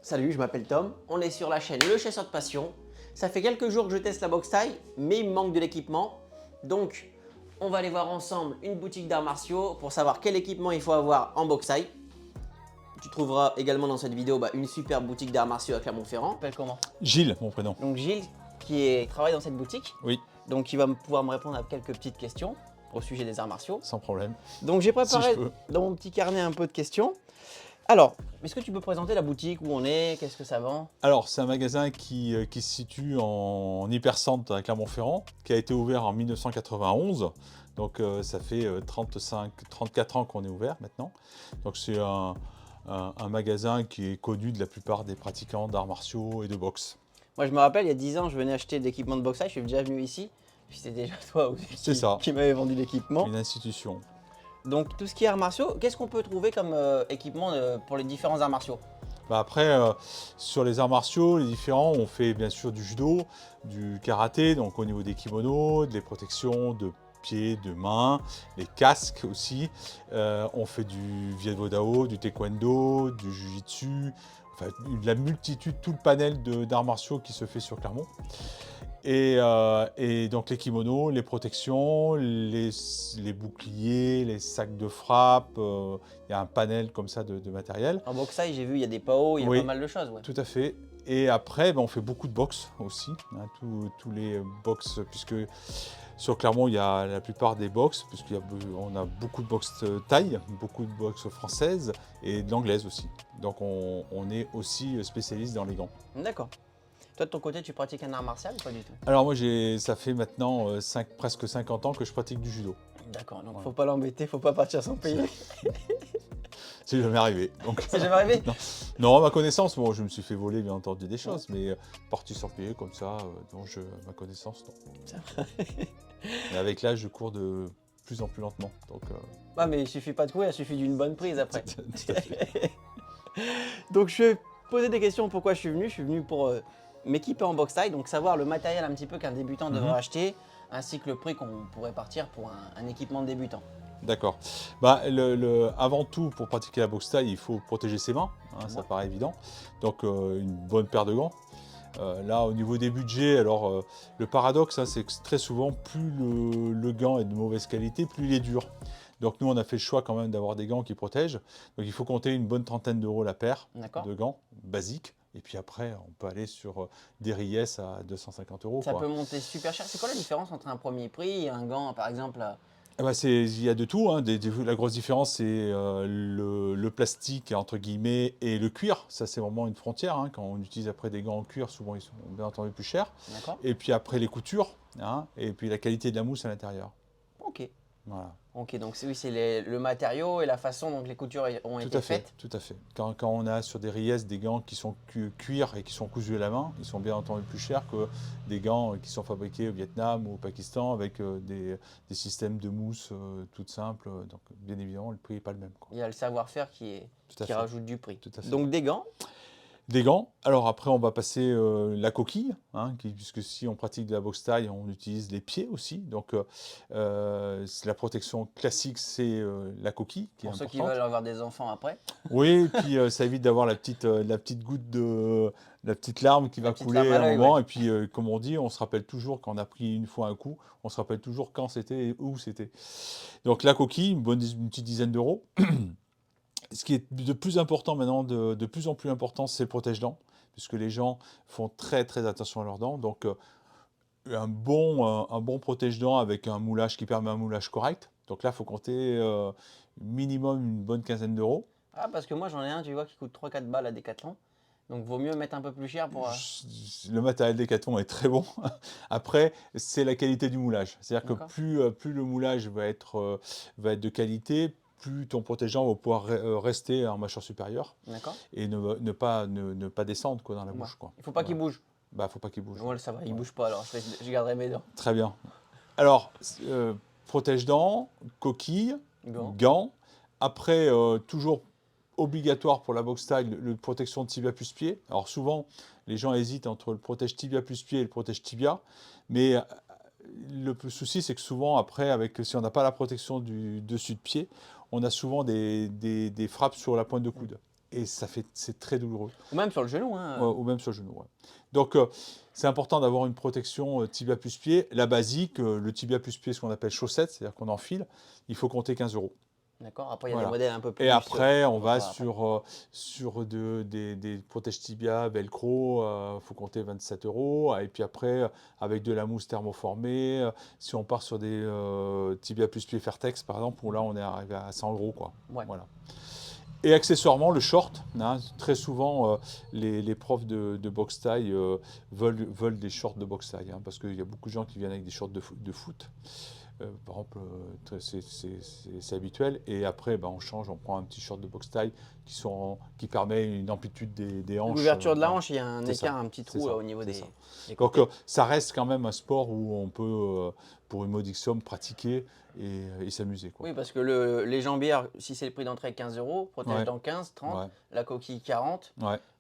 Salut, je m'appelle Tom, on est sur la chaîne Le Chasseur de Passion. Ça fait quelques jours que je teste la boxe taille, mais il me manque de l'équipement. Donc, on va aller voir ensemble une boutique d'arts martiaux pour savoir quel équipement il faut avoir en boxe taille. Tu trouveras également dans cette vidéo une super boutique d'arts martiaux à Clermont-Ferrand. Tu t'appelles comment? Gilles, mon prénom. Donc Gilles, travaille dans cette boutique. Oui. Donc il va pouvoir me répondre à quelques petites questions au sujet des arts martiaux. Sans problème. Donc j'ai préparé Si je peux. dans mon petit carnet un peu de questions. Alors, est-ce que tu peux présenter la boutique, où on est, qu'est-ce que ça vend? Alors, c'est un magasin qui se situe en hypercentre à Clermont-Ferrand, qui a été ouvert en 1991. Donc, ça fait 34 ans qu'on est ouvert maintenant. Donc, c'est un magasin qui est connu de la plupart des pratiquants d'arts martiaux et de boxe. Moi, je me rappelle, il y a 10 ans, je venais acheter de l'équipement de boxe taille, je suis déjà venu ici. Puis c'était déjà toi aussi qui m'avait vendu l'équipement. Une institution. Donc, tout ce qui est arts martiaux, qu'est-ce qu'on peut trouver comme équipement pour les différents arts martiaux? Après, sur les arts martiaux, les différents, on fait bien sûr du judo, du karaté, donc au niveau des kimonos, des protections de pieds, de mains, les casques aussi. On fait du Viet Vo Dao, du taekwondo, du jiu-jitsu, enfin la multitude, tout le panel d'arts martiaux qui se fait sur Clermont. Et donc les kimonos, les protections, les boucliers, les sacs de frappe, il y a un panel comme ça de matériel. En boxe taille, j'ai vu, il y a des PAO, il y a Oui, pas mal de choses. Ouais. tout à fait. Et après, on fait beaucoup de boxe aussi, hein, tous les box, puisque sur Clermont, il y a la plupart des box, puisqu'on a beaucoup de boxe thaï, beaucoup de boxe française et de l'anglaise aussi. Donc on est aussi spécialiste dans les gants. D'accord. Toi, de ton côté, tu pratiques un art martial ou pas du tout? Alors moi, ça fait maintenant presque 50 ans que je pratique du judo. D'accord, donc Ouais. faut pas l'embêter, faut pas partir sans payer. C'est jamais arrivé. C'est jamais arrivé? Non, à ma connaissance, bon, je me suis fait voler bien entendu des choses, mais parti sans payer comme ça, à ma connaissance, non. Mais avec l'âge, je cours de plus en plus lentement. Donc, Ah, mais il suffit pas de courir, il suffit d'une bonne prise après. tout à fait. Donc je vais poser des questions pourquoi je suis venu. Je suis venu pour m'équiper en boxe taille, donc savoir le matériel un petit peu qu'un débutant devrait acheter, ainsi que le prix qu'on pourrait partir pour un équipement de débutant. D'accord. Avant tout, pour pratiquer la boxe taille, il faut protéger ses mains, hein, ça paraît évident. Donc une bonne paire de gants. Là, au niveau des budgets, alors le paradoxe, hein, c'est que très souvent, plus le gant est de mauvaise qualité, plus il est dur. Donc nous, on a fait le choix quand même d'avoir des gants qui protègent. Donc il faut compter une bonne trentaine d'euros la paire de gants basiques. Et puis après, on peut aller sur des Ries à 250 euros. Ça peut monter super cher. C'est quoi la différence entre un premier prix et un gant, par exemple? Il y a de tout, hein. La grosse différence, c'est le plastique, entre guillemets, et le cuir. Ça, c'est vraiment une frontière, hein. Quand on utilise après des gants en cuir, souvent, ils sont bien entendu plus chers. Et puis après, les coutures, hein, et puis la qualité de la mousse à l'intérieur. Ok. Voilà. Ok, donc oui, c'est le matériau et la façon dont les coutures ont été faites. Tout à fait. Quand on a sur des Ries des gants qui sont cuir et qui sont cousus à la main, ils sont bien entendu plus chers que des gants qui sont fabriqués au Vietnam ou au Pakistan avec des systèmes de mousse toutes simples. Donc bien évidemment, le prix n'est pas le même, quoi. Il y a le savoir-faire qui rajoute du prix. Tout à fait. Donc des gants. Des gants. Alors après, on va passer la coquille, hein, puisque si on pratique de la boxe taille, on utilise les pieds aussi. Donc la protection classique, c'est la coquille qui est importante. Pour ceux qui veulent avoir des enfants après. Oui, et puis ça évite d'avoir la petite goutte la petite larme qui va couler à un moment. Ouais. Et puis comme on dit, on se rappelle toujours quand on a pris une fois un coup, on se rappelle toujours quand c'était et où c'était. Donc la coquille, une petite dizaine d'euros. Ce qui est de plus important maintenant, de plus en plus important, c'est le protège-dents, puisque les gens font très très attention à leurs dents. Donc un bon protège-dents avec un moulage qui permet un moulage correct. Donc là, il faut compter minimum une bonne quinzaine d'euros. Ah, parce que moi j'en ai un, tu vois, qui coûte 3-4 balles à Decathlon. Donc vaut mieux mettre un peu plus cher pour... Le matériel Decathlon est très bon. Après, c'est la qualité du moulage. C'est-à-dire que plus le moulage va être de qualité, plus ton protège-dents va pouvoir rester en mâchoire supérieure et ne pas descendre, quoi, dans la bouche, quoi. Il ne faut pas qu'il bouge. Bah, faut pas qu'il bouge. Ouais, ça va, il ne bouge pas, alors je garderai mes dents. Très bien. Alors, protège-dents, coquille, gants. Après, toujours obligatoire pour la boxe taille, le protection de tibia plus pied. Alors souvent, les gens hésitent entre le protège tibia plus pied et le protège tibia. Mais le souci, c'est que souvent, après, si on n'a pas la protection du dessus de pied, on a souvent des frappes sur la pointe de coude. et c'est très douloureux. Ou même sur le genou. Hein. Ou même sur le genou. Ouais. Donc, c'est important d'avoir une protection tibia plus pied. La basique, le tibia plus pied, ce qu'on appelle chaussette, c'est-à-dire qu'on enfile, il faut compter 15 €. D'accord. Après, il y a des modèles un peu plus. Et après, on va sur des protèges tibia velcro, il faut compter 27 €. Et puis après, avec de la mousse thermoformée, si on part sur des tibia plus pied Fairtex, par exemple, où là, on est arrivé à 100 €. Quoi. Ouais. Voilà. Et accessoirement, le short, hein, très souvent, les profs de boxe taille veulent des shorts de boxe taille, hein, parce qu'il y a beaucoup de gens qui viennent avec des shorts de foot. Par exemple, c'est habituel. Et après, on change, on prend un petit short de boxe taille qui permet une amplitude des hanches. L'ouverture de la hanche, il y a un écart, un petit trou au niveau des côtés. Donc, ça reste quand même un sport où on peut, pour une modique somme, pratiquer et s'amuser. Oui, parce que les jambières, si c'est le prix d'entrée 15 €, protège dans 15, 30, la coquille 40,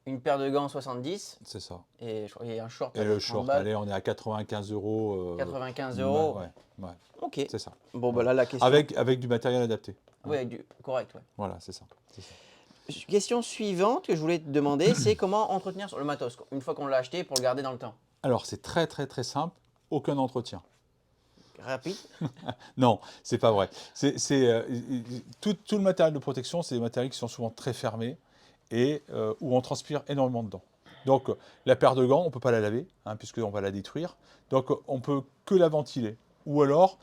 une paire de gants 70. C'est ça. Et un short. Et le short, allez, on est à 95 €. 95 €. Ouais. Ok. C'est ça. Bon, là, la question. Avec du matériel adapté. Oui, correct. Ouais. Voilà, c'est ça. Question suivante que je voulais te demander, c'est comment entretenir le matos une fois qu'on l'a acheté pour le garder dans le temps. Alors, c'est très, très, très simple. Aucun entretien. Rapide. Non, c'est pas vrai. Tout le matériel de protection, c'est des matériels qui sont souvent très fermés et où on transpire énormément dedans. Donc, la paire de gants, on ne peut pas la laver, hein, puisqu'on va la détruire. Donc, on ne peut que la ventiler. Ou alors,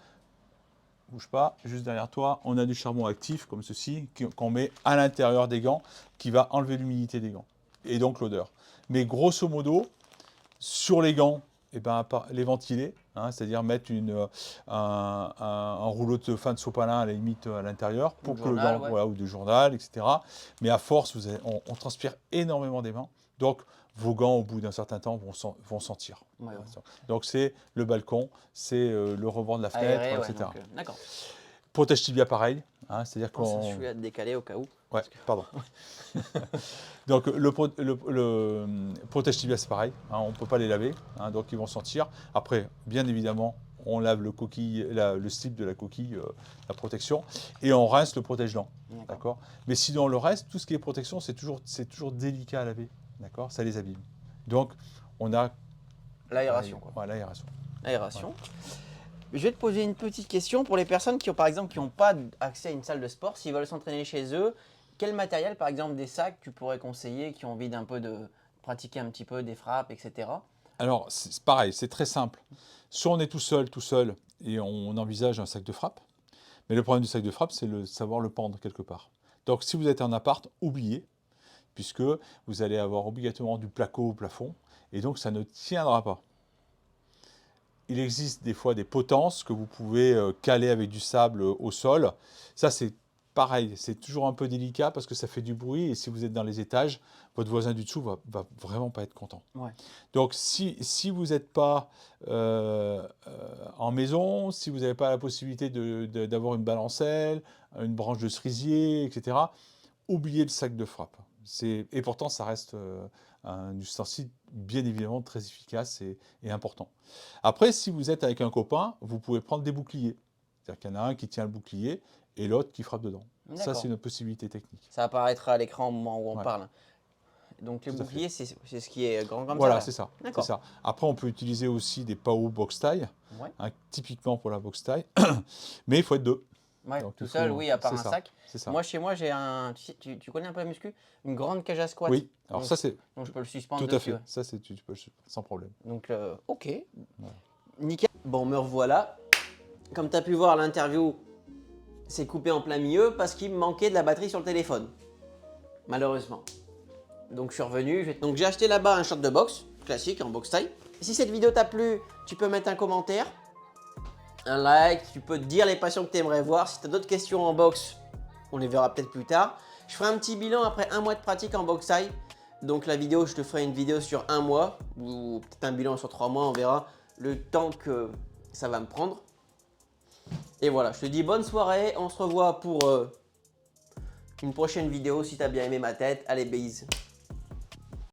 bouge pas, juste derrière toi, on a du charbon actif, comme ceci, qu'on met à l'intérieur des gants, qui va enlever l'humidité des gants, et donc l'odeur. Mais grosso modo, sur les gants, les ventiler, hein, c'est-à-dire mettre un rouleau de fin de sopalin à la limite à l'intérieur, pour que le gant, ou du journal, etc. Mais à force, on transpire énormément des mains. Donc, vos gants, au bout d'un certain temps, vont sentir. Ouais. Donc, c'est le balcon, c'est le rebord de la fenêtre, etc. D'accord. Protège tibia, pareil. Hein, c'est-à-dire qu'on... Je suis à décaler au cas où. Ouais, pardon. Donc, le protège tibia, c'est pareil. Hein, on ne peut pas les laver, hein, donc ils vont sentir. Après, bien évidemment, on lave le slip de la coquille, la protection, et on rince le protège-dents. D'accord. Mais sinon, le reste, tout ce qui est protection, c'est toujours délicat à laver. D'accord. Ça les abîme. Donc, on a... L'aération. L'aération. L'aération. Je vais te poser une petite question pour les personnes qui ont, par exemple, qui n'ont pas accès à une salle de sport. S'ils veulent s'entraîner chez eux, quel matériel, par exemple des sacs, tu pourrais conseiller, qui ont envie d'un peu de pratiquer un petit peu des frappes, etc. Alors, c'est pareil, c'est très simple. Soit on est tout seul, et on envisage un sac de frappe. Mais le problème du sac de frappe, c'est de savoir le pendre quelque part. Donc, si vous êtes en appart, oubliez, puisque vous allez avoir obligatoirement du placo au plafond, et donc ça ne tiendra pas. Il existe des fois des potences que vous pouvez caler avec du sable au sol. Ça, c'est pareil, c'est toujours un peu délicat parce que ça fait du bruit et si vous êtes dans les étages, votre voisin du dessous va vraiment pas être content. Ouais. Donc, si vous n'êtes pas en maison, si vous n'avez pas la possibilité d'avoir une balancelle, une branche de cerisier, etc., oubliez le sac de frappe. Et pourtant, ça reste un ustensile bien évidemment très efficace et important. Après, si vous êtes avec un copain, vous pouvez prendre des boucliers. C'est-à-dire qu'il y en a un qui tient le bouclier et l'autre qui frappe dedans. Ça, c'est une possibilité technique. Ça apparaîtra à l'écran au moment où on parle. Donc, les boucliers, c'est ce qui est grand comme ça. Voilà, c'est ça. Après, on peut utiliser aussi des PAO box taille, typiquement pour la box taille, mais il faut être deux. Ouais, donc, tout seul, à part un sac. Ça. Moi, chez moi, j'ai tu connais un peu la muscu? Une grande cage à squat. Oui, alors donc, ça c'est... Donc je peux le suspendre tout dessus. Tout à fait, ça tu peux sans problème. Donc, ok. Ouais. Nickel. Bon, me revoilà. Comme tu as pu voir, l'interview s'est coupée en plein milieu parce qu'il me manquait de la batterie sur le téléphone. Malheureusement. Donc je suis revenu. Donc j'ai acheté là-bas un short de boxe, classique, en boxe taille. Si cette vidéo t'a plu, tu peux mettre un commentaire, un like, tu peux te dire les passions que tu aimerais voir. Si tu as d'autres questions en boxe, on les verra peut-être plus tard. Je ferai un petit bilan après un mois de pratique en boxe taille. Donc la vidéo, je te ferai une vidéo sur un mois ou peut-être un bilan sur 3 mois, on verra le temps que ça va me prendre. Et voilà, je te dis bonne soirée, on se revoit pour une prochaine vidéo si tu as bien aimé ma tête. Allez, bise.